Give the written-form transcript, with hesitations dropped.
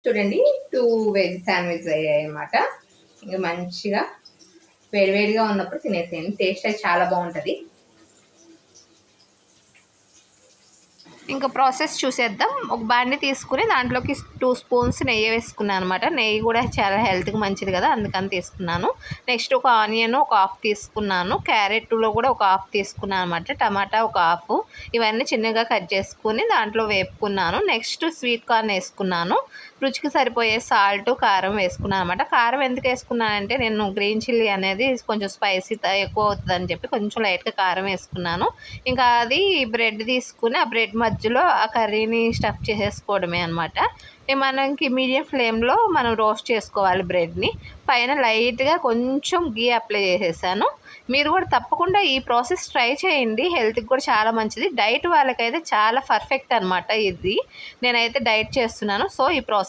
చూడండి 2 veg sandwich అయ్యాయి అన్నమాట. ఇంకా మంచిగా వేడివేడిగా ఉన్నప్పుడు తినేసేయండి. టేస్ట్ అయితే చాలా బాగుంటుంది. ఇంకా ప్రాసెస్ చూసేద్దాం. ఒక బాండి తీసుకుని దాంట్లోకి 2 స్పూన్స్ నెయ్యి వేసుకున్నాను అనమాట. నెయ్యి కూడా చాలా హెల్త్కి మంచిది కదా, అందుకని తీసుకున్నాను. నెక్స్ట్ ఒక ఆనియన్ ఒక హాఫ్ తీసుకున్నాను. క్యారెట్లో కూడా ఒక హాఫ్ తీసుకున్నాను అనమాట. టమాటా ఒక హాఫ్. ఇవన్నీ చిన్నగా కట్ చేసుకుని దాంట్లో వేపుకున్నాను. నెక్స్ట్ స్వీట్ కార్న్ వేసుకున్నాను. రుచికి సరిపోయే సాల్ట్ కారం వేసుకున్నాను అనమాట. కారం ఎందుకు వేసుకున్నానంటే నేను గ్రీన్ చిల్లీ అనేది కొంచెం స్పైసీ ఎక్కువ అవుతుందని చెప్పి కొంచెం లైట్గా కారం వేసుకున్నాను. ఇంకా అది బ్రెడ్ తీసుకుని ఆ బ్రెడ్ మధ్యలో ఆ కర్రీని స్టఫ్ చేసేసుకోవడమే అనమాట. మనకి మీడియం ఫ్లేమ్లో మనం రోస్ట్ చేసుకోవాలి బ్రెడ్ని. పైన లైట్గా కొంచెం గీ అప్లై చేసేసాను. మీరు కూడా తప్పకుండా ఈ ప్రాసెస్ ట్రై చేయండి. హెల్త్కి కూడా చాలా మంచిది. డైట్ వాళ్ళకైతే చాలా పర్ఫెక్ట్ అనమాట ఇది. నేనైతే డైట్ చేస్తున్నాను, సో ఈ ప్రాసెస్